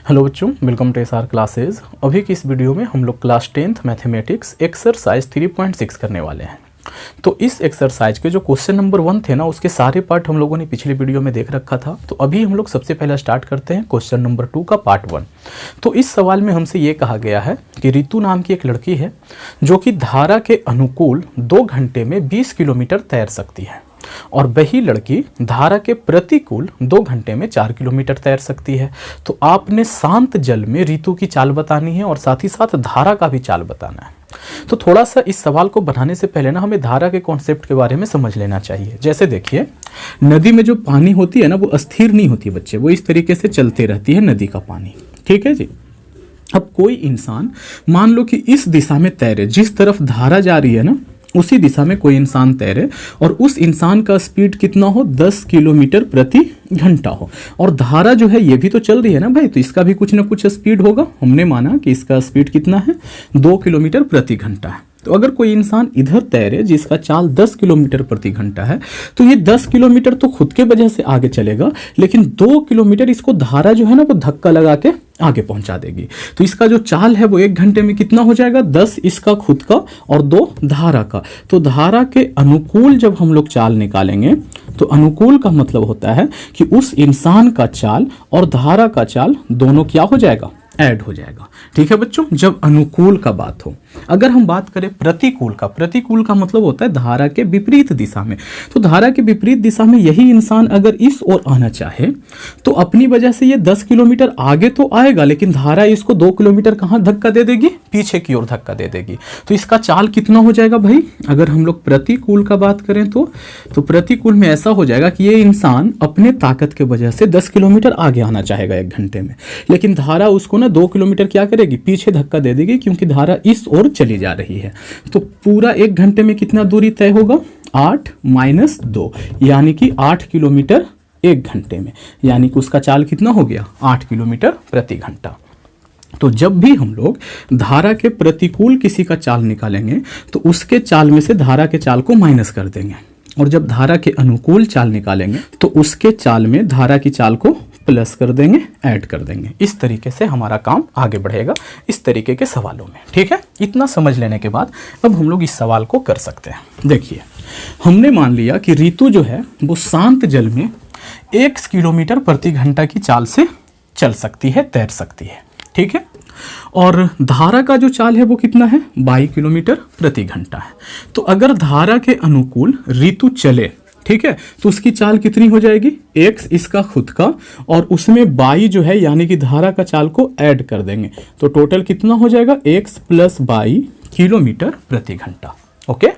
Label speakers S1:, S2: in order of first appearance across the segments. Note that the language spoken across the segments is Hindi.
S1: हेलो बच्चों, वेलकम टू एसआर क्लासेस। अभी की इस वीडियो में हम लोग क्लास 10th मैथमेटिक्स एक्सरसाइज 3.6 करने वाले हैं। तो इस एक्सरसाइज के जो क्वेश्चन नंबर 1 थे ना, उसके सारे पार्ट हम लोगों ने पिछले वीडियो में देख रखा था। तो अभी हम लोग सबसे पहले स्टार्ट करते हैं क्वेश्चन नंबर 2 का पार्ट 1। तो इस सवाल में हमसे ये कहा गया है कि रितु नाम की एक लड़की है जो कि धारा के अनुकूल 2 घंटे में 20 किलोमीटर तैर सकती है, और वही लड़की धारा के प्रतिकूल 2 घंटे में 4 किलोमीटर तैर सकती है। तो आपने शांत जल में रितु की चाल बतानी है और साथ ही साथ धारा का भी चाल बताना है। तो थोड़ा सा इस सवाल को बनाने से पहले ना हमें धारा के कॉन्सेप्ट के बारे में समझ लेना चाहिए। जैसे देखिए, नदी में जो पानी होती है ना, वो अस्थिर नहीं होती बच्चे, वो इस तरीके से चलते रहती है नदी का पानी। ठीक है जी। अब कोई इंसान मान लो कि इस दिशा में तैरे, जिस तरफ धारा जा रही है ना उसी दिशा में कोई इंसान तैरे, और उस इंसान का स्पीड कितना हो, 10 किलोमीटर प्रति घंटा हो, और धारा जो है ये भी तो चल रही है ना भाई, तो इसका भी कुछ ना कुछ स्पीड होगा। हमने माना कि इसका स्पीड कितना है, 2 किलोमीटर प्रति घंटा है। तो अगर कोई इंसान इधर तैरे जिसका चाल 10 किलोमीटर प्रति घंटा है, तो ये 10 किलोमीटर तो खुद के वजह से आगे चलेगा, लेकिन 2 किलोमीटर इसको धारा जो है ना वो धक्का लगा के आगे पहुंचा देगी। तो इसका जो चाल है वो 1 घंटे में कितना हो जाएगा, 10 इसका खुद का और 2 धारा का। तो धारा के अनुकूल जब हम लोग चाल निकालेंगे, तो अनुकूल का मतलब होता है कि उस इंसान का चाल और धारा का चाल दोनों क्या हो जाएगा, ऐड हो जाएगा। ठीक है बच्चों, जब अनुकूल का बात हो। अगर हम बात करें प्रतिकूल का, प्रतिकूल का मतलब होता है धारा के विपरीत दिशा में। तो धारा के विपरीत दिशा में यही इंसान अगर इस ओर आना चाहे तो अपनी वजह से ये 10 किलोमीटर आगे तो आएगा, लेकिन धारा इसको 2 किलोमीटर कहां धक्का दे देगी, पीछे की ओर धक्का दे देगी। तो इसका चाल कितना हो जाएगा भाई, अगर हम लोग प्रतिकूल का बात करें तो प्रतिकूल में ऐसा हो जाएगा कि ये इंसान अपने ताकत के वजह से 10 किलोमीटर आगे आना चाहेगा 1 घंटे में, लेकिन धारा उसको ना 2 किलोमीटर क्या करेगी, पीछे धक्का दे देगी, क्योंकि धारा इस ओर चली जा रही है। तो पूरा 1 घंटे में कितना दूरी तय होगा, 8 - 2, यानी कि 8 किलोमीटर 1 घंटे में, यानी कि उसका चाल कितना हो गया, 8 किलोमीटर प्रति घंटा। तो जब भी हम लोग धारा के प्रतिकूल किसी का चाल निकालेंगे तो उसके चाल में से धारा के चाल को माइनस कर देंगे, और जब धारा के अनुकूल चाल निकालेंगे तो उसके चाल में धारा की चाल को प्लस कर देंगे, ऐड कर देंगे। इस तरीके से हमारा काम आगे बढ़ेगा इस तरीके के सवालों में। ठीक है, इतना समझ लेने के बाद अब हम लोग इस सवाल को कर सकते हैं। देखिए, हमने मान लिया कि रितु जो है वो शांत जल में 1 किलोमीटर प्रति घंटा की चाल से चल सकती है, तैर सकती है। ठीक है, और धारा का जो चाल है वो कितना है, 22 किलोमीटर प्रति घंटा है। तो अगर धारा के अनुकूल रितु चले, ठीक है, तो उसकी चाल कितनी हो जाएगी, x इसका खुद का और उसमें 22 जो है यानी कि धारा का चाल को ऐड कर देंगे, तो टोटल कितना हो जाएगा, x + 22 किलोमीटर प्रति घंटा। ओके,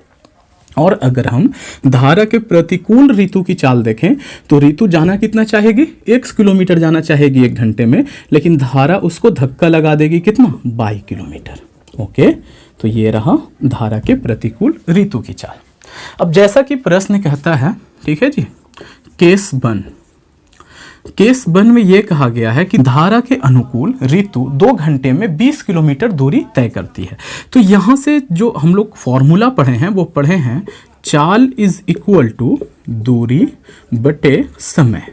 S1: और अगर हम धारा के प्रतिकूल रितु की चाल देखें तो रितु जाना कितना चाहेगी, 1 किलोमीटर जाना चाहेगी 1 घंटे में, लेकिन धारा उसको धक्का लगा देगी कितना, 22 किलोमीटर। ओके, तो ये रहा धारा के प्रतिकूल रितु की चाल। अब जैसा कि प्रश्न कहता है, ठीक है जी, केस 1 में यह कहा गया है कि धारा के अनुकूल रितु 2 घंटे में 20 किलोमीटर दूरी तय करती है। तो यहां से जो हम लोग फॉर्मूला पढ़े हैं वो पढ़े हैं, चाल = दूरी बटे समय।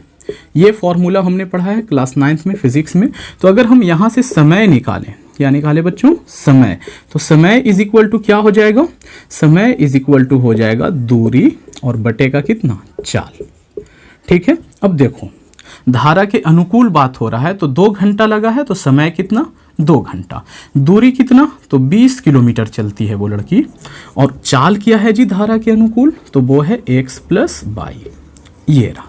S1: ये फॉर्मूला हमने पढ़ा है क्लास 9th में फिजिक्स में। तो अगर हम यहां से समय निकालें, क्या निकाले बच्चों, समय, तो समय = क्या हो जाएगा, समय = हो जाएगा दूरी और बटे का कितना, चाल। ठीक है, अब देखो धारा के अनुकूल बात हो रहा है तो 2 घंटा लगा है, तो समय कितना, 2 घंटा। दूरी कितना, तो 20 किलोमीटर चलती है वो लड़की, और चाल क्या है जी धारा के अनुकूल, तो वो है x + 22। ये रहा,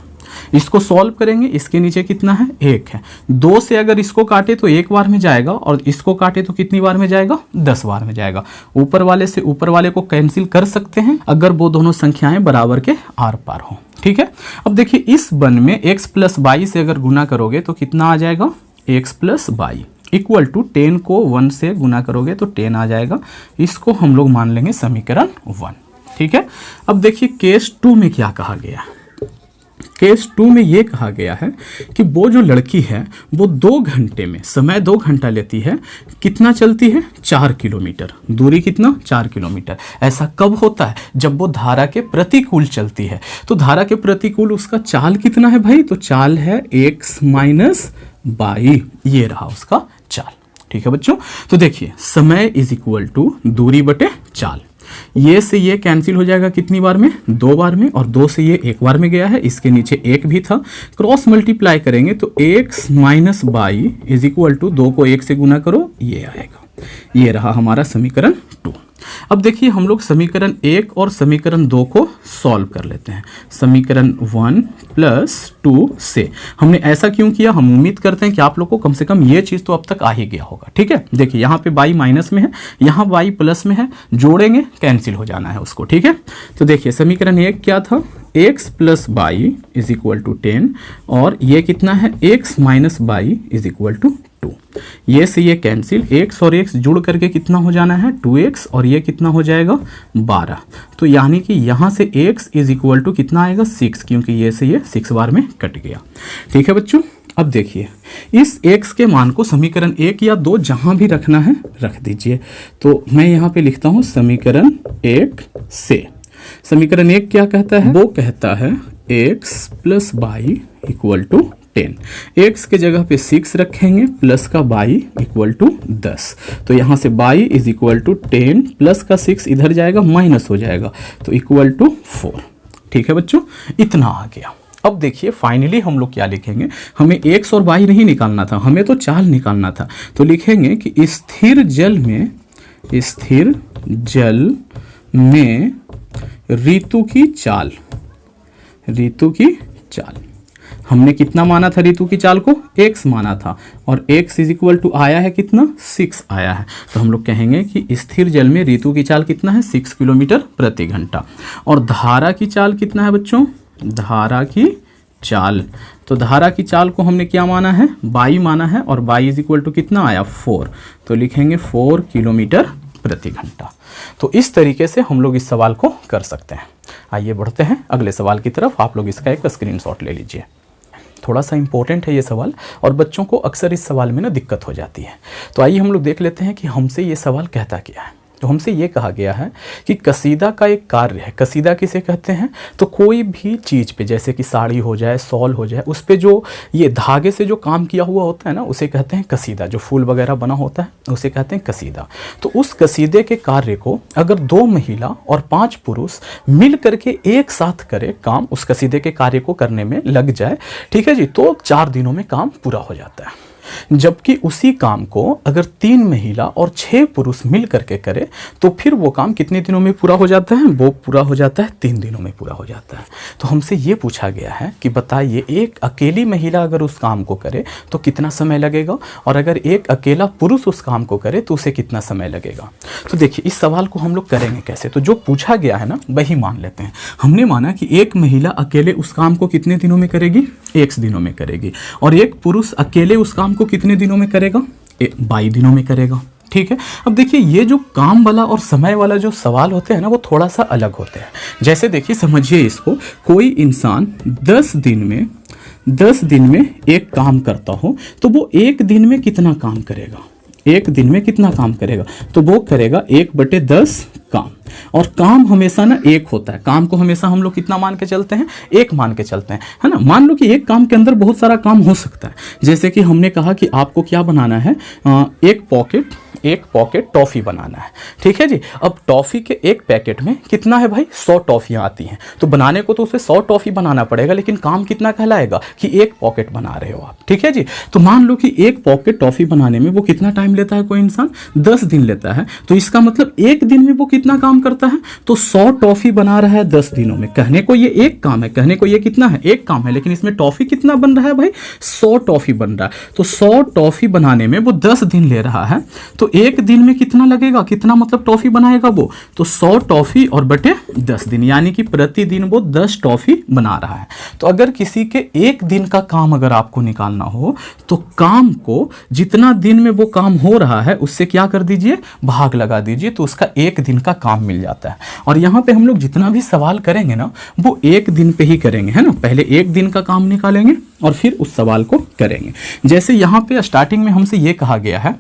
S1: इसको सॉल्व करेंगे, इसके नीचे कितना है, 1 है। 2 से अगर इसको काटे तो 1 बार में जाएगा, और इसको काटे तो कितनी बार में जाएगा, 10 बार में जाएगा। ऊपर वाले से ऊपर वाले को कैंसिल कर सकते हैं अगर वो दोनों संख्याएं बराबर के आर पार हो। ठीक है, अब देखिए इस वन में x + 22 से अगर गुना करोगे तो कितना आ जाएगा, x + 22 = 10 को 1 से गुना करोगे तो 10 आ जाएगा। इसको हम लोग मान लेंगे समीकरण 1। ठीक है, अब देखिए केस 2 में क्या कहा गया, केस 2 में यह कहा गया है कि वो जो लड़की है वो 2 घंटे में, समय 2 घंटा लेती है, कितना चलती है, 4 किलोमीटर, दूरी कितना, 4 किलोमीटर। ऐसा कब होता है, जब वो धारा के प्रतिकूल चलती है। तो धारा के प्रतिकूल उसका चाल कितना है भाई, तो चाल है x - बाई, ये रहा उसका चाल। ठीक है बच्चों, तो देखिए समय इज इक्वल टू दूरी बटे चाल। ये से ये कैंसिल हो जाएगा कितनी बार में, 2 बार में, और 2 से ये 1 बार में गया है, इसके नीचे 1 भी था, क्रॉस मल्टीप्लाई करेंगे तो x minus y is equal to 2 को 1 से गुना करो, ये आएगा। ये रहा हमारा समीकरण 2। अब देखिए हम लोग समीकरण 1 और समीकरण 2 को सॉल्व कर लेते हैं। समीकरण 1 प्लस 2 से हमने ऐसा क्यों किया, हम उम्मीद करते हैं कि आप लोग को कम से कम ये चीज़ तो अब तक आ ही गया होगा। ठीक है, देखिए यहाँ पे बाई माइनस में है, यहाँ बाई प्लस में है, जोड़ेंगे कैंसिल हो जाना है उसको। ठीक है, तो देखिए समीकरण 1 क्या था, x plus y is equal to 10, और ये कितना है, x minus y is equal to 2। ये से ये कैंसिल, x और x जुड़ करके कितना हो जाना है 2x, और ये कितना हो जाएगा 12। तो यानी कि यहाँ से x इज इक्वल टू कितना आएगा 6, क्योंकि ये से ये 6 बार में कट गया। ठीक है बच्चों, अब देखिए इस x के मान को समीकरण 1 या 2 जहां भी रखना है रख दीजिए। तो मैं यहाँ पे लिखता हूँ समीकरण 1 से, समीकरण 1 क्या कहता है, वो कहता है x plus y equal to 10, x के जगह पे 6 रखेंगे, प्लस का बाई इक्वल टू 10, तो यहाँ से y is equal to 10 plus का 6 इधर जाएगा माइनस हो जाएगा, तो इक्वल टू 4। ठीक है बच्चों, इतना आ गया। अब देखिए फाइनली हम लोग क्या लिखेंगे, हमें x और y नहीं निकालना था, हमें तो चाल निकालना था। तो लिखेंगे कि स्थिर जल में ऋतु की चाल, हमने कितना माना था ऋतु की चाल को, x माना था, और x इज इक्वल टू आया है कितना 6 आया है। तो हम लोग कहेंगे कि स्थिर जल में ऋतु की चाल कितना है 6 किलोमीटर प्रति घंटा। और धारा की चाल कितना है बच्चों, धारा की चाल, तो धारा की चाल को हमने क्या माना है, बाई माना है, और बाई इज इक्वल टू कितना आया 4, तो लिखेंगे 4 किलोमीटर प्रति घंटा। तो इस तरीके से हम लोग इस सवाल को कर सकते हैं। आइए बढ़ते हैं अगले सवाल की तरफ, आप लोग इसका एक स्क्रीनशॉट ले लीजिए। थोड़ा सा इंपॉर्टेंट है ये सवाल, और बच्चों को अक्सर इस सवाल में ना दिक्कत हो जाती है। तो आइए हम लोग देख लेते हैं कि हमसे ये सवाल कहता क्या है। तो हमसे ये कहा गया है कि कसीदा का एक कार्य है। कसीदा किसे कहते हैं, तो कोई भी चीज़ पे, जैसे कि साड़ी हो जाए, शॉल हो जाए, उस पे जो ये धागे से जो काम किया हुआ होता है ना, उसे कहते हैं कसीदा। जो फूल वगैरह बना होता है उसे कहते हैं कसीदा। तो उस कसीदे के कार्य को अगर 2 महिला और 5 पुरुष मिल करके एक साथ करे काम, उस कसीदे के कार्य को करने में लग जाए, ठीक है जी, तो 4 दिनों में काम पूरा हो जाता है। जबकि उसी काम को अगर 3 महिला और 6 पुरुष मिल करके करे तो फिर वो काम कितने दिनों में पूरा हो जाता है, वो पूरा हो जाता है 3 दिनों में पूरा हो जाता है। तो हमसे ये पूछा गया है कि बताइए एक अकेली महिला अगर उस काम को करे तो कितना समय लगेगा, और अगर एक अकेला पुरुष उस काम को करे तो उसे कितना समय लगेगा। तो देखिए इस सवाल को हम लोग करेंगे कैसे, तो जो पूछा गया है ना वही मान लेते हैं। हमने माना कि एक महिला अकेले उस काम को कितने दिनों में करेगी, 1 दिनों में करेगी, और एक पुरुष अकेले उस काम को कितने दिनों में करेगा, 22 दिनों में करेगा। ठीक है, अब देखिए ये जो काम वाला और समय वाला जो सवाल होते हैं ना, वो थोड़ा सा अलग होते हैं। जैसे देखिए समझिए इसको, कोई इंसान 10 दिन में एक काम करता हो तो वो 1 दिन में कितना काम करेगा, 1 दिन में कितना काम करेगा, तो वो करेगा 1/10 काम। और काम हमेशा ना 1 होता है, काम को हमेशा हम लोग कितना मान के चलते हैं, 1 मान के चलते हैं, है ना। मान लो कि एक काम के अंदर बहुत सारा काम हो सकता है। जैसे कि हमने कहा कि आपको क्या बनाना है, एक पॉकेट टॉफ़ी बनाना है, ठीक है जी। अब टॉफ़ी के एक पैकेट में कितना है भाई, 100 टॉफ़ियाँ आती हैं, तो बनाने को तो उसे 100 टॉफ़ी बनाना पड़ेगा, लेकिन काम कितना कहलाएगा कि 1 पॉकेट बना रहे हो आप, ठीक है जी। तो मान लो कि 1 पॉकेट टॉफ़ी बनाने में वो कितना टाइम लेता है, कोई इंसान 10 दिन लेता है, तो इसका मतलब 1 दिन में वो कितना काम करता है, तो 100 टॉफ़ी बना रहा है 10 दिनों में। कहने को ये एक काम है, कहने को ये कितना है, एक काम है, लेकिन इसमें टॉफ़ी कितना बन रहा है भाई, 100 टॉफ़ी बन रहा है। तो 100 टॉफ़ी बनाने में वो 10 दिन ले रहा है, तो 1 दिन में कितना लगेगा, कितना मतलब टॉफ़ी बनाएगा वो, तो 100 टॉफ़ी और बटे 10 दिन, यानी कि प्रतिदिन वो 10 टॉफ़ी बना रहा है। तो अगर किसी के 1 दिन का काम अगर आपको निकालना हो तो काम को जितना दिन में वो काम हो रहा है उससे क्या कर दीजिए, भाग लगा दीजिए, तो उसका 1 दिन का काम मिल जाता है। और यहाँ पे हम लोग जितना भी सवाल करेंगे ना वो एक दिन पे ही करेंगे, है ना। पहले एक दिन का काम निकालेंगे और फिर उस सवाल को करेंगे। जैसे यहाँ पे स्टार्टिंग में हमसे ये कहा गया है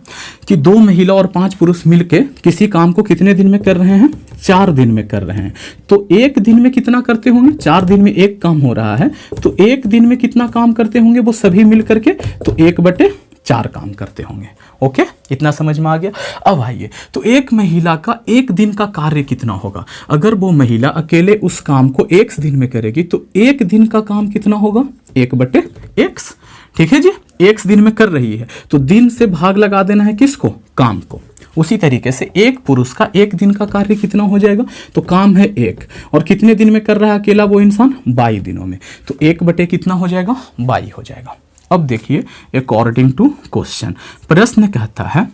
S1: कि 2 महिला और 5 पुरुष मिलके किसी काम को कितने दिन में कर रहे हैं, 4 दिन में कर रहे हैं। तो एक दिन में कितना करते होंगे, 4 दिन में एक काम हो रहा है, तो एक दिन में कितना काम करते होंगे वो सभी मिल करके, तो 1/4 काम करते होंगे। ओके, इतना समझ में आ गया। अब आइए, तो एक महिला का एक दिन का कार्य कितना होगा। अगर वो महिला अकेले उस काम को x दिन में करेगी तो एक दिन का काम कितना होगा, 1/x। ठीक है जी, x दिन में कर रही है तो दिन से भाग लगा देना है किसको, काम को। उसी तरीके से एक पुरुष का एक दिन का कार्य कितना हो जाएगा, तो काम है 1 और कितने दिन में कर रहा है अकेला वो इंसान, 22 दिनों में, तो 1 कितना हो जाएगा, 22 हो जाएगा। अब देखिए, अकॉर्डिंग टू क्वेश्चन, प्रश्न कहता है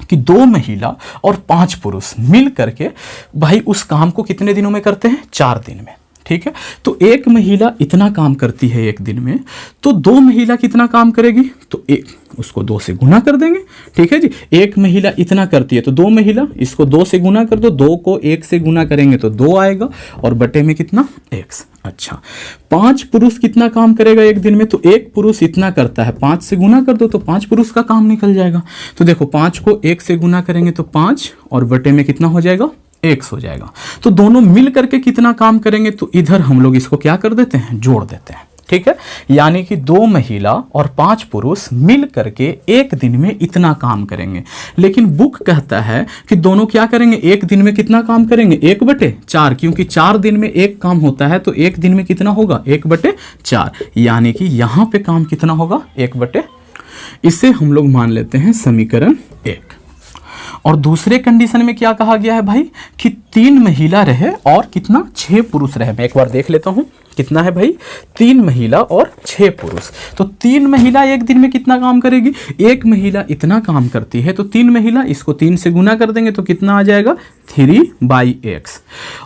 S1: कि 2 महिला और 5 पुरुष मिल करके भाई उस काम को कितने दिनों में करते हैं, 4 दिन में। ठीक है, तो एक महिला इतना काम करती है एक दिन में, तो 2 महिला कितना काम करेगी, तो उसको 2 से गुना कर देंगे। ठीक है जी, एक महिला इतना करती है तो 2 महिला, इसको 2 से गुना कर दो, 2 को 1 से गुना करेंगे तो 2 आएगा और बटे में कितना, x। अच्छा, 5 पुरुष कितना काम करेगा एक दिन में, तो एक पुरुष इतना करता है, 5 से गुना कर दो तो 5 पुरुष का काम निकल जाएगा। तो देखो 5 को 1 से गुना करेंगे तो 5 और बटे में कितना हो जाएगा, x हो जाएगा। तो दोनों मिल करके कितना काम करेंगे, तो इधर हम लोग इसको क्या कर देते हैं, जोड़ देते हैं। ठीक है, यानी कि 2 महिला और 5 पुरुष मिल करके एक दिन में इतना काम करेंगे। लेकिन बुक कहता है कि दोनों क्या करेंगे, एक दिन में कितना काम करेंगे, 1/4, क्योंकि 4 दिन में एक काम होता है तो एक दिन में कितना होगा, 1/4, यानी कि यहां पे काम कितना होगा, 1/। इसे हम लोग मान लेते हैं समीकरण 1। और दूसरे कंडीशन में क्या कहा गया है भाई, कि 3 महिला रहे और कितना, 6 पुरुष रहे। मैं एक बार देख लेता हूं कितना है भाई, 3 महिला और 6 पुरुष। तो 3 महिला एक दिन में कितना काम करेगी, एक महिला इतना काम करती है तो 3 महिला, इसको 3 से गुना कर देंगे तो कितना आ जाएगा, 3/x।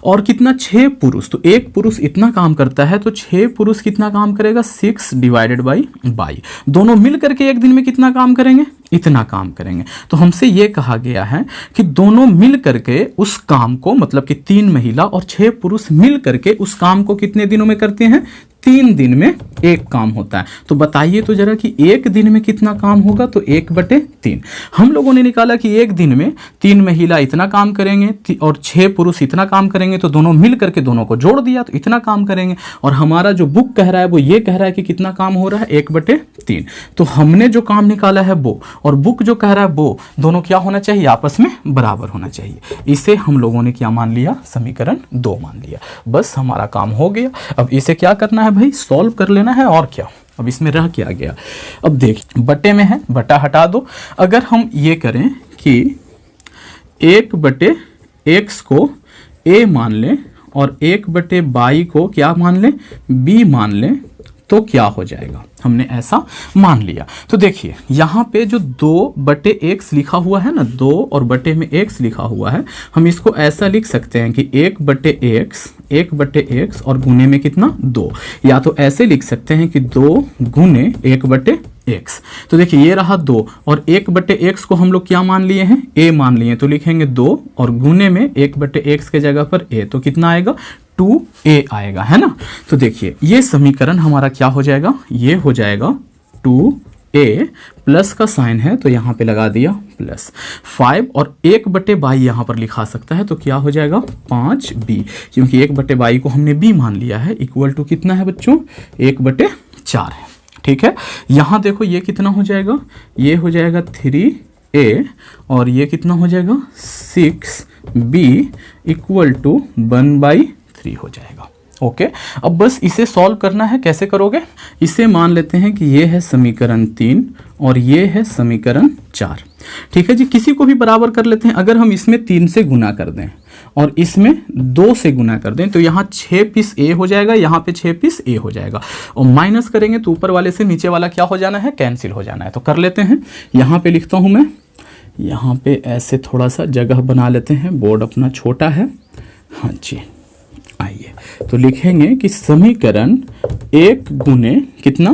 S1: और कितना, 6 पुरुष, तो एक पुरुष इतना काम करता है तो 6 पुरुष कितना काम करेगा, 6/22। दोनों मिल करके एक दिन में कितना काम करेंगे, इतना काम करेंगे। तो हमसे ये कहा गया है कि दोनों मिल करके उस काम को, मतलब कि 3 महिला और 6 पुरुष मिल करके उस काम को कितने दिनों में करते हैं, 3 दिन में एक काम होता है। तो बताइए तो जरा कि एक दिन में कितना काम होगा, तो 1/3। हम लोगों ने निकाला कि एक दिन में 3 महिला इतना काम करेंगे और 6 पुरुष इतना काम करेंगे, तो दोनों मिल करके दोनों को जोड़ दिया तो इतना काम करेंगे। और हमारा जो बुक कह रहा है वो ये कह रहा है कि कितना काम हो रहा है, 1/3। तो हमने जो काम निकाला है वो और बुक जो कह रहा है वो, दोनों क्या होना चाहिए, आपस में बराबर होना चाहिए। इसे हम लोगों ने क्या मान लिया, समीकरण 2 मान लिया। बस हमारा काम हो गया। अब इसे क्या करना है भाई, सॉल्व कर लेना है, और क्या। अब इसमें रह क्या गया, अब देखिए बटे में है, बटा हटा दो। अगर हम ये करें कि 1/x को a मान लें और 1/22 को क्या मान लें, b मान लें, तो क्या हो जाएगा, हमने ऐसा मान लिया। तो देखिए यहाँ पे जो 2/x लिखा हुआ है ना, 2 और बटे में x लिखा हुआ है, हम इसको ऐसा लिख सकते हैं कि 1/x और गुने में कितना, 2, या तो ऐसे लिख सकते हैं कि 2 गुने 1/x। तो देखिए ये रहा 2 और 1/x को हम लोग क्या मान लिए हैं, a मान लिए, तो लिखेंगे 2 और गुने में 1/x के जगह पर a, तो कितना आएगा, 2a आएगा, है ना। तो देखिए ये समीकरण हमारा क्या हो जाएगा, ये हो जाएगा 2a, प्लस का साइन है तो यहाँ पे लगा दिया प्लस 5 और 1/22 यहाँ पर लिखा सकता है, तो क्या हो जाएगा 5b, क्योंकि 1/22 को हमने b मान लिया है, इक्वल टू कितना है बच्चों, 1/4 है। ठीक है, यहाँ देखो ये कितना हो जाएगा, ये हो जाएगा 3a और ये कितना हो जाएगा 6b इक्वल टू 1/3 हो जाएगा। ओके, अब बस इसे सॉल्व करना है। कैसे करोगे, इसे मान लेते हैं कि ये है समीकरण 3 और ये है समीकरण 4। ठीक है जी, किसी को भी बराबर कर लेते हैं। अगर हम इसमें 3 से गुना कर दें और इसमें 2 से गुना कर दें तो यहाँ 6 पीस a हो जाएगा, यहाँ पे 6 पीस a हो जाएगा, और माइनस करेंगे तो ऊपर वाले से नीचे वाला क्या हो जाना है, कैंसिल हो जाना है। तो कर लेते हैं, यहाँ पे लिखता हूँ मैं, यहाँ पे ऐसे थोड़ा सा जगह बना लेते हैं, बोर्ड अपना छोटा है। हाँ जी, आइए तो लिखेंगे कि समीकरण 1 गुने कितना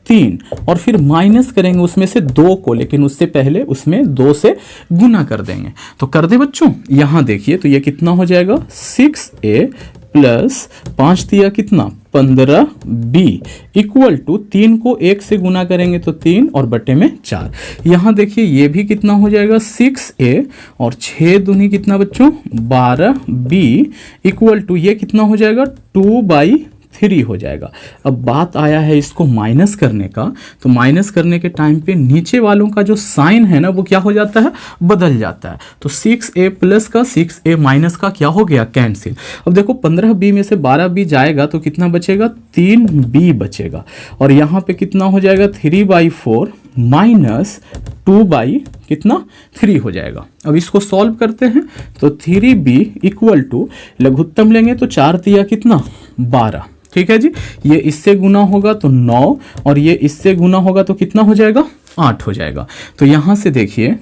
S1: 3 और फिर माइनस करेंगे उसमें से 2 को, लेकिन उससे पहले उसमें 2 से गुना कर देंगे। तो कर दे बच्चों, यहां देखिए तो ये कितना हो जाएगा 6a प्लस 5 दिया कितना 15b इक्वल टू 3 को 1 से गुना करेंगे तो 3 और बटे में 4। यहां देखिए ये भी कितना हो जाएगा 6a और 6 दूनी कितना बच्चों 12b इक्वल टू ये कितना हो जाएगा 2/3 हो जाएगा। अब बात आया है इसको माइनस करने का, तो माइनस करने के टाइम पे नीचे वालों का जो साइन है ना वो क्या हो जाता है, बदल जाता है। तो 6a प्लस का 6a माइनस का क्या हो गया, कैंसिल। अब देखो 15b में से 12b जाएगा तो कितना बचेगा 3b बचेगा, और यहाँ पे कितना हो जाएगा 3/4 माइनस 2/3 हो जाएगा। अब इसको सॉल्व करते हैं तो 3b इक्वल टू लघुत्तम लेंगे तो 4 दिया कितना 12, ठीक है जी। ये इससे गुना होगा तो 9 और ये इससे गुना होगा तो कितना हो जाएगा 8 हो जाएगा। तो यहां से देखिए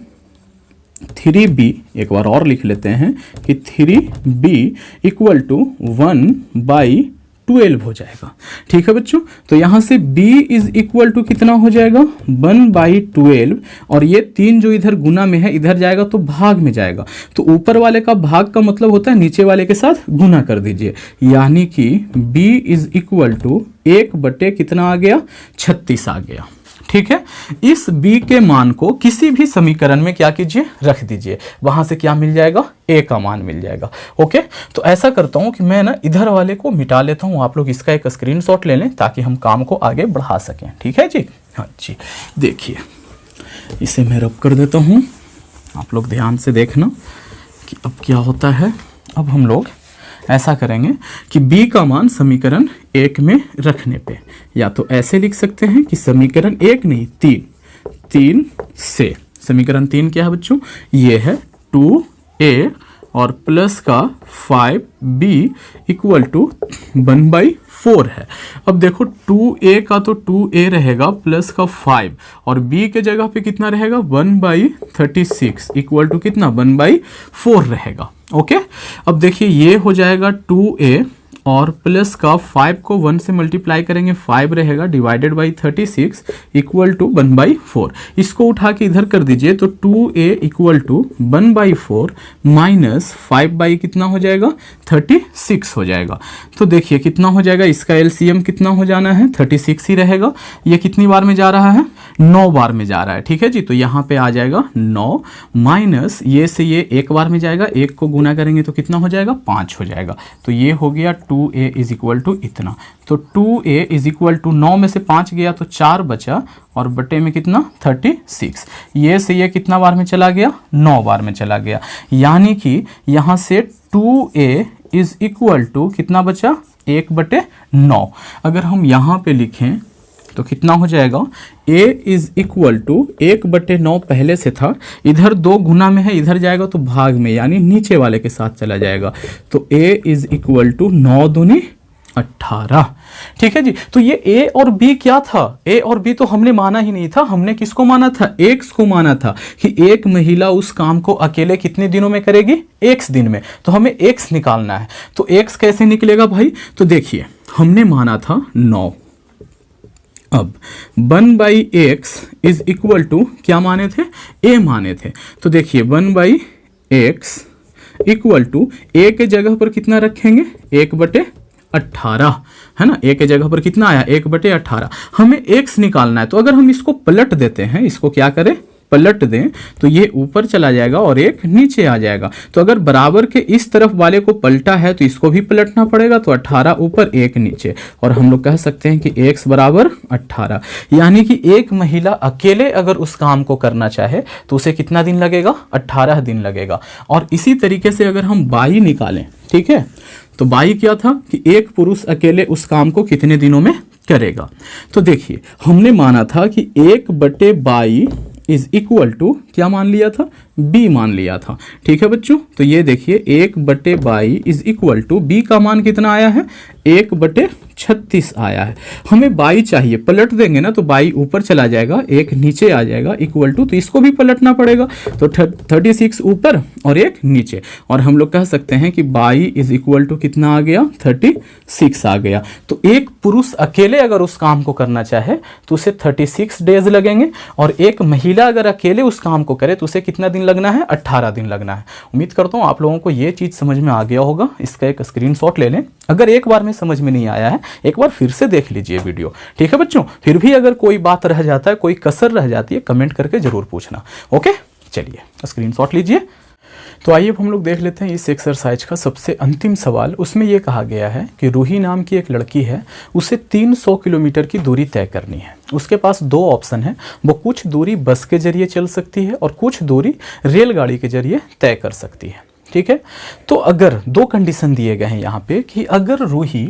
S1: 3b एक बार और लिख लेते हैं कि 3b इक्वल टू 1/12 हो जाएगा, ठीक है बच्चों। तो यहां से b इज इक्वल टू कितना हो जाएगा 1/12 और ये 3 जो इधर गुना में है इधर जाएगा तो भाग में जाएगा, तो ऊपर वाले का भाग का मतलब होता है नीचे वाले के साथ गुना कर दीजिए, यानी कि b इज इक्वल टू 1 बटे कितना आ गया 36 आ गया, ठीक है। इस b के मान को किसी भी समीकरण में क्या कीजिए रख दीजिए, वहां से क्या मिल जाएगा a का मान मिल जाएगा। ओके, तो ऐसा करता हूं कि मैं ना इधर वाले को मिटा लेता हूं, आप लोग इसका एक स्क्रीनशॉट ले लें ताकि हम काम को आगे बढ़ा सकें, ठीक है जी। हाँ जी, देखिए इसे मैं रब कर देता हूं, आप लोग ध्यान से देखना कि अब क्या होता है। अब हम लोग ऐसा करेंगे कि b का मान समीकरण 1 में रखने पे या तो ऐसे लिख सकते हैं कि समीकरण 1 नहीं 3 से समीकरण 3 क्या है बच्चों, ये है 2a और प्लस का 5b इक्वल टू 1/4 है। अब देखो 2a का तो 2a रहेगा प्लस का 5 और b के जगह पे कितना रहेगा 1/36 इक्वल टू कितना 1/4 रहेगा। ओके, अब देखिए ये हो जाएगा 2a और प्लस का 5 को 1 से मल्टीप्लाई करेंगे 5 रहेगा डिवाइडेड बाई 36 इक्वल टू 1/4। इसको उठा के इधर कर दीजिए तो 2a इक्वल टू 1/4 माइनस 5 कितना हो जाएगा 36 हो जाएगा। तो देखिए कितना हो जाएगा, इसका एलसीएम कितना हो जाना है 36 ही रहेगा। ये कितनी बार में जा रहा है 9 बार में जा रहा है, ठीक है जी। तो यहाँ पे आ जाएगा 9 माइनस ये से ये 1 बार में जाएगा, 1 को गुना करेंगे तो कितना हो जाएगा 5 हो जाएगा। तो ये हो गया 2a इज इक्वल टू इतना। तो 2a इज इक्वल टू 9 में से 5 गया तो 4 बचा और बटे में कितना 36। ये से ये कितना बार में चला गया 9 बार में चला गया, यानी कि यहाँ से 2a इज इक्वल टू कितना बचा 1/9। अगर हम यहाँ पे लिखें तो कितना हो जाएगा a इज इक्वल टू 1/9 पहले से था, इधर 2 गुना में है इधर जाएगा तो भाग में यानी नीचे वाले के साथ चला जाएगा। तो a इज इक्वल टू 9 दूनी 18, ठीक है जी। तो ये a और b क्या था, a और b तो हमने माना ही नहीं था, हमने किसको माना था x को माना था कि एक महिला उस काम को अकेले कितने दिनों में करेगी x दिन में। तो हमें x निकालना है, तो x कैसे निकलेगा भाई, तो देखिए हमने माना था 9। अब 1/x इज इक्वल टू क्या माने थे a माने थे। तो देखिए 1/x इक्वल टू a के जगह पर कितना रखेंगे 1/18 है ना, a के जगह पर कितना आया 1/18। हमें x निकालना है, तो अगर हम इसको पलट देते हैं, इसको क्या करें पलट दें तो ये ऊपर चला जाएगा और एक नीचे आ जाएगा। तो अगर बराबर के इस तरफ वाले को पलटा है तो इसको भी पलटना पड़ेगा, तो 18 ऊपर 1 नीचे, और हम लोग कह सकते हैं कि x बराबर 18। यानी कि एक महिला अकेले अगर उस काम को करना चाहे तो उसे कितना दिन लगेगा 18 दिन लगेगा। और इसी तरीके से अगर हम बाई निकालें, ठीक है, तो बाई क्या था कि एक पुरुष अकेले उस काम को कितने दिनों में करेगा। तो देखिए हमने माना था कि 1/22 इज इक्वल टू क्या मान लिया था b मान लिया था, ठीक है बच्चों। तो ये देखिए 1/22 इज इक्वल टू b का मान कितना आया है 1/4 36 आया है। हमें बाई चाहिए, पलट देंगे ना तो बाई ऊपर चला जाएगा, एक नीचे आ जाएगा इक्वल टू, तो इसको भी पलटना पड़ेगा। तो 36 ऊपर और एक नीचे, और हम लोग कह सकते हैं कि बाई इज इक्वल टू कितना आ गया, 36 आ गया। तो एक पुरुष अकेले अगर उस काम को करना चाहे तो उसे 36 डेज लगेंगे, और एक महिला अगर अकेले उस काम को करे तो उसे कितना दिन लगना है, 18 दिन लगना है। उम्मीद करता हूँ आप लोगों को ये चीज़ समझ में आ गया होगा। इसका एक स्क्रीनशॉट ले लें। अगर एक बार में समझ में नहीं आया है, एक बार फिर से देख लीजिए वीडियो, ठीक है बच्चों। फिर भी अगर कोई बात रह जाता है, कोई कसर रह जाती है, कमेंट करके जरूर पूछना। ओके, चलिए स्क्रीनशॉट लीजिए। तो आइए अब हम लोग देख लेते हैं इस एक्सरसाइज का सबसे अंतिम सवाल। उसमें यह कहा गया है कि रूही नाम की एक लड़की है, उसे 300 किलोमीटर की दूरी तय करनी है। उसके पास दो ऑप्शन है, वो कुछ दूरी बस के जरिए चल सकती है और कुछ दूरी रेलगाड़ी के जरिए तय कर सकती है, ठीक है। तो अगर दो कंडीशन दिए गए हैं यहाँ पे कि अगर रूही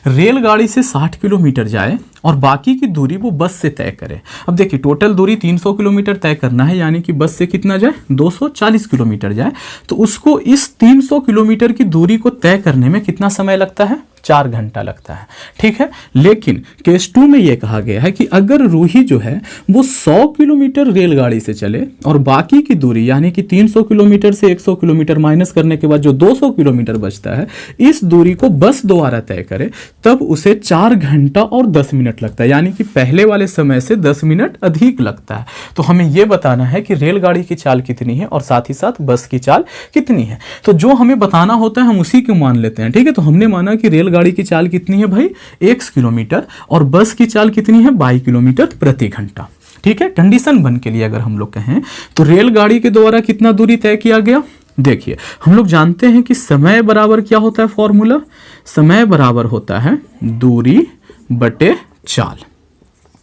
S1: रेलगाड़ी से 60 किलोमीटर जाए और बाकी की दूरी वो बस से तय करे। अब देखिए टोटल दूरी 300 किलोमीटर तय करना है, यानी कि बस से कितना जाए, 240 किलोमीटर जाए। तो उसको इस 300 किलोमीटर की दूरी को तय करने में कितना समय लगता है, 4 घंटा लगता है, ठीक है। लेकिन केस 2 में यह कहा गया है कि अगर रूही जो है वो 100 किलोमीटर रेलगाड़ी से चले और बाकी की दूरी यानी कि 300 किलोमीटर से 100 किलोमीटर माइनस करने के बाद जो 200 किलोमीटर बचता है, इस दूरी को बस द्वारा तय करे, तब उसे 4 घंटा और 10 मिनट लगता है, यानी कि पहले वाले समय से 10 मिनट अधिक लगता है। तो हमें यह बताना है कि रेलगाड़ी की चाल कितनी है और साथ ही साथ बस की चाल कितनी है। तो जो हमें बताना होता है हम उसी को मान लेते हैं, ठीक है। तो हमने माना कि रेलगाड़ी की चाल कितनी है भाई, 1 किलोमीटर, और बस की चाल कितनी है, 22 किलोमीटर प्रति घंटा, ठीक है। कंडीशन वन के लिए अगर हम लोग कहें तो रेलगाड़ी के द्वारा कितना दूरी तय किया गया। देखिए हम लोग जानते हैं कि समय बराबर क्या होता है, फॉर्मूला, समय बराबर होता है दूरी बटे चाल,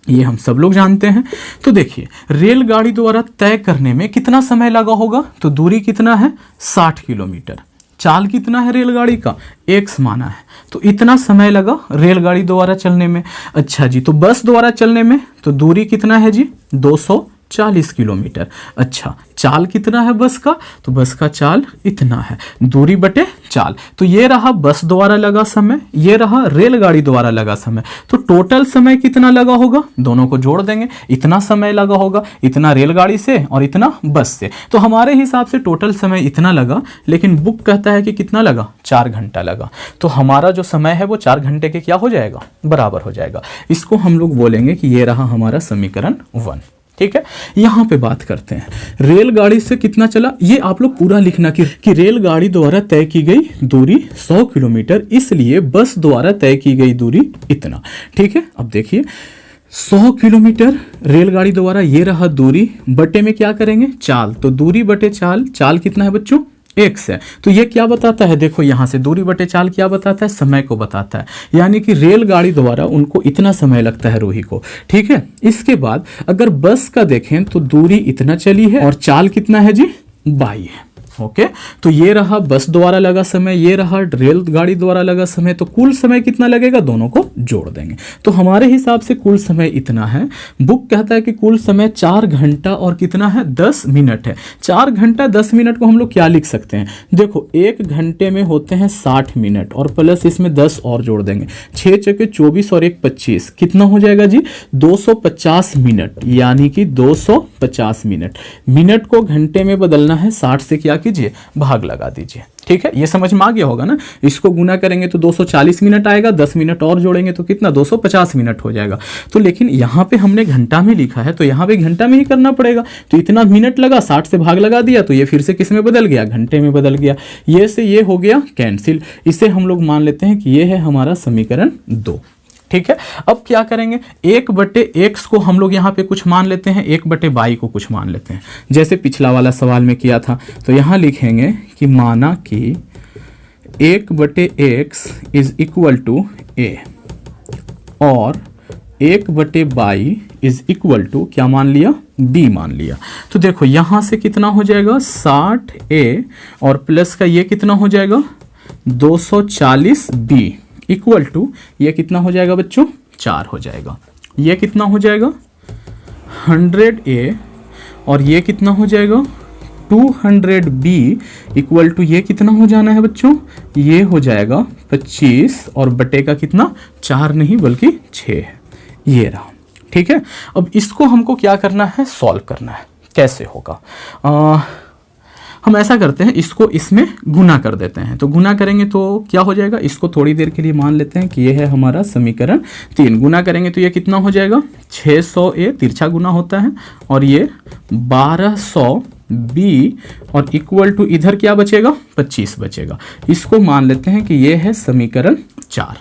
S1: ये हम सब लोग जानते हैं। तो देखिए रेलगाड़ी द्वारा तय करने में कितना समय लगा होगा, तो दूरी कितना है, 60 किलोमीटर, चाल कितना है रेलगाड़ी का, x माना है, तो इतना समय लगा रेलगाड़ी द्वारा चलने में। अच्छा जी, तो बस द्वारा चलने में तो दूरी कितना है जी, 240 किलोमीटर। अच्छा, चाल कितना है बस का, तो बस का चाल इतना है, दूरी बटे चाल। तो ये रहा बस द्वारा लगा समय, ये रहा रेलगाड़ी द्वारा लगा समय। तो टोटल समय कितना लगा होगा, दोनों को जोड़ देंगे, इतना समय लगा होगा, इतना रेलगाड़ी से और इतना बस से। तो हमारे हिसाब से टोटल समय इतना लगा, लेकिन बुक कहता है कि कितना लगा, 4 घंटा लगा। तो हमारा जो समय है वो 4 घंटे के क्या हो जाएगा, बराबर हो जाएगा। इसको हम लोग बोलेंगे कि ये रहा हमारा समीकरण 1, ठीक है। यहां पे बात करते हैं रेलगाड़ी से कितना चला, ये आप लोग पूरा लिखना कि रेलगाड़ी द्वारा तय की गई दूरी 100 किलोमीटर, इसलिए बस द्वारा तय की गई दूरी इतना, ठीक है। अब देखिए 100 किलोमीटर रेलगाड़ी द्वारा, ये रहा दूरी, बटे में क्या करेंगे, चाल, तो दूरी बटे चाल, चाल कितना है बच्चों, x है। तो ये क्या बताता है, देखो यहां से दूरी बटे चाल क्या बताता है, समय को बताता है, यानी कि रेलगाड़ी द्वारा उनको इतना समय लगता है रूही को, ठीक है। इसके बाद अगर बस का देखें तो दूरी इतना चली है और चाल कितना है जी, 22 है, ओके। तो ये रहा बस द्वारा लगा समय, ये रहा रेलगाड़ी द्वारा लगा समय, तो कुल समय कितना लगेगा, दोनों को जोड़ देंगे। तो हमारे हिसाब से कुल समय इतना है। बुक कहता है कि कुल समय 4 घंटा और कितना है, 10 मिनट है। 4 घंटा 10 मिनट को हम लोग क्या लिख सकते हैं, देखो 1 घंटे में होते हैं 60 मिनट और प्लस इसमें 10 और जोड़ देंगे, 6 चौके 24 और 1 25, कितना हो जाएगा जी, 250 मिनट, यानी कि 250 मिनट। मिनट को घंटे में बदलना है, 60 से क्या कीजिए, भाग लगा दीजिए, ठीक है। ये समझ में आ गया होगा ना। इसको गुना करेंगे तो 240 मिनट आएगा, 10 मिनट और जोड़ेंगे तो कितना, 250 मिनट हो जाएगा। तो लेकिन यहाँ पे हमने घंटा में लिखा है तो यहाँ पे घंटा में ही करना पड़ेगा। तो इतना मिनट लगा, 60 से भाग लगा दिया, तो ये फिर से किस में बदल गया, घंटे में बदल गया। ये से ये हो गया कैंसिल। इसे हम लोग मान लेते हैं कि ये है हमारा समीकरण 2, ठीक है। अब क्या करेंगे, 1/x को हम लोग यहाँ पे कुछ मान लेते हैं, 1/y को कुछ मान लेते हैं, जैसे पिछला वाला सवाल में किया था। तो यहाँ लिखेंगे कि माना कि 1/x is equal to a और 1/y इज इक्वल टू क्या मान लिया, b मान लिया। तो देखो यहाँ से कितना हो जाएगा, 60a और प्लस का ये कितना हो जाएगा, 240b इक्वल टू ये कितना हो जाएगा बच्चों, 4 हो जाएगा। ये कितना हो जाएगा, 100a और ये कितना हो जाएगा, 200b इक्वल टू ये कितना हो जाना है बच्चों, ये हो जाएगा 25 और बटे का कितना 4 नहीं बल्कि 6 है, ये रहा। ठीक है, अब इसको हमको क्या करना है, सॉल्व करना है। कैसे होगा, हम ऐसा करते हैं, इसको इसमें गुना कर देते हैं। तो गुना करेंगे तो क्या हो जाएगा, इसको थोड़ी देर के लिए मान लेते हैं कि ये है हमारा समीकरण 3। गुना करेंगे तो ये कितना हो जाएगा, 600a तिरछा गुना होता है, और ये 1200b और इक्वल टू इधर क्या बचेगा, 25 बचेगा। इसको मान लेते हैं कि ये है समीकरण 4।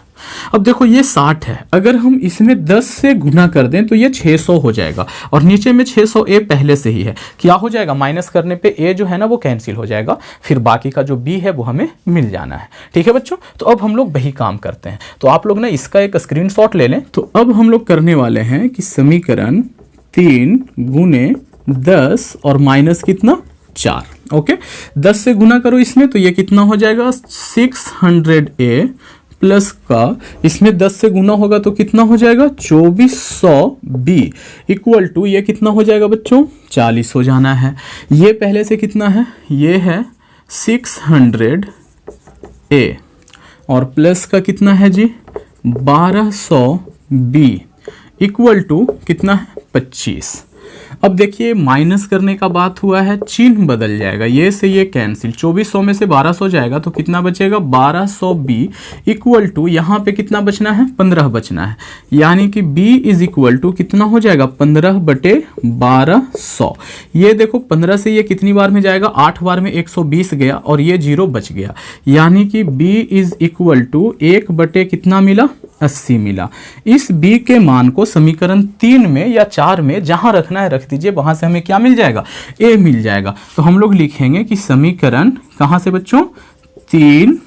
S1: अब देखो ये 60 है, अगर हम इसमें 10 से गुना कर दें तो ये 600 हो जाएगा, और नीचे में 600a पहले से ही है, क्या हो जाएगा, माइनस करने पे a जो है ना वो कैंसिल हो जाएगा, फिर बाकी का जो b है वो हमें मिल जाना है। ठीक है बच्चों, तो अब हम लोग वही काम करते हैं। तो आप लोग ना इसका एक स्क्रीनशॉट ले लें। तो अब हम लोग करने वाले हैं कि समीकरण 3 गुने 10 और माइनस कितना 4। ओके, 10 से गुना करो इसमें तो ये कितना हो जाएगा, 600a प्लस का इसमें 10 से गुना होगा तो कितना हो जाएगा, 2400b इक्वल टू ये कितना हो जाएगा बच्चों, 40 हो जाना है। ये पहले से कितना है, ये है 600a और प्लस का कितना है जी 1200b इक्वल टू कितना है 25। अब देखिए माइनस करने का बात हुआ है, चिन्ह बदल जाएगा, ये से ये कैंसिल, 2400 में से 1200 जाएगा तो कितना बचेगा 1200b इक्वल टू यहाँ पे कितना बचना है 15 बचना है, यानी कि b इज इक्वल टू कितना हो जाएगा 15/1200। ये देखो 15 से ये कितनी बार में जाएगा, 8 बार में 120 गया और ये 0 बच गया, यानी कि b इज इक्वल टू 1 कितना मिला 80 मिला। इस b के मान को समीकरण 3 में या 4 में जहां रखना है रख दीजिए, वहां से हमें क्या मिल जाएगा, a मिल जाएगा। तो हम लोग लिखेंगे कि समीकरण कहां से बच्चों 3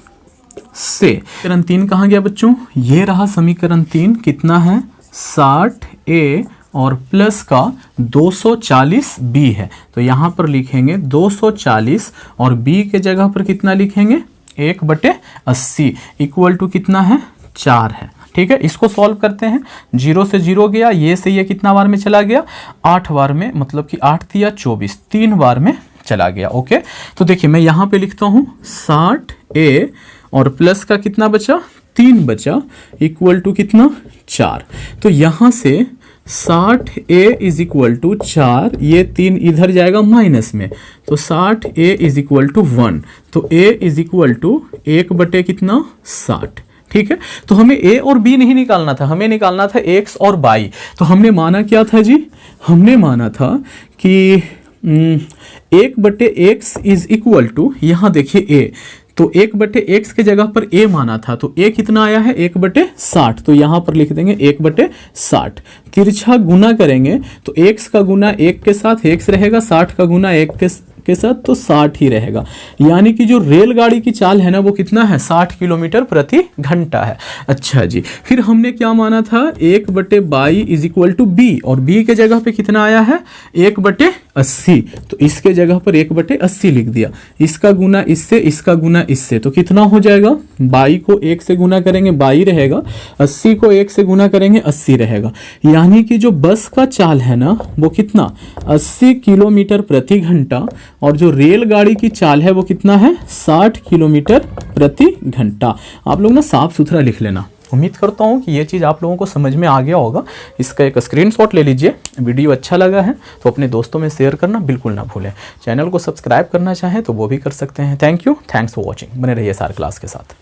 S1: से, समीकरण 3 कहां गया बच्चों, ये रहा समीकरण 3, कितना है 60a और प्लस का 240b है। तो यहां पर लिखेंगे 240 और b के जगह पर कितना लिखेंगे 1/80 इक्वल टू कितना है 4 है। ठीक है, इसको सॉल्व करते हैं। 0 से 0 गया, ये से ये कितना बार में चला गया 8 बार में, मतलब कि 8 तिया 24, 3 बार में चला गया। ओके, तो देखिए मैं यहाँ पे लिखता हूँ 60a और प्लस का कितना बचा 3 बचा इक्वल टू कितना 4। तो यहाँ से 60a इज इक्वल टू 4, ये 3 इधर जाएगा माइनस में, तो 60a इज इक्वल टू 1, तो a इज इक्वल टू 1 कितना 60। ठीक है, तो हमें a और b नहीं निकालना था, हमें निकालना था x और y। तो हमने माना क्या था जी, हमने माना था कि 1/x इज इक्वल टू, यहाँ देखिए a, तो 1/x के जगह पर a माना था, तो a कितना आया है 1/60, तो यहाँ पर लिख देंगे 1/60। तिरछा गुना करेंगे तो x का गुना 1 के साथ x रहेगा, 60 का गुना 1 के साथ तो 60 ही रहेगा, यानी कि जो रेलगाड़ी की चाल है ना वो कितना है 60 किलोमीटर प्रति घंटा है। अच्छा जी, फिर हमने क्या माना था 1/22 इज इक्वल टू b, और b के जगह पे कितना आया है 1/80, तो इसके जगह पर 1/80 लिख दिया, इसका गुना इससे, इसका गुना इससे, तो कितना हो जाएगा 22 को 1 से गुना करेंगे 22 रहेगा, 80 को 1 से गुना करेंगे 80 रहेगा, यानी कि जो बस का चाल है ना वो कितना 80 किलोमीटर प्रति घंटा, और जो रेलगाड़ी की चाल है वो कितना है 60 किलोमीटर प्रति घंटा। आप लोग ना साफ सुथरा लिख लेना। उम्मीद करता हूँ कि ये चीज़ आप लोगों को समझ में आ गया होगा। इसका एक स्क्रीनशॉट ले लीजिए। वीडियो अच्छा लगा है तो अपने दोस्तों में शेयर करना बिल्कुल ना भूलें। चैनल को सब्सक्राइब करना चाहें तो वो भी कर सकते हैं। Thank you, thanks for watching. बने रहिए सार क्लास के साथ।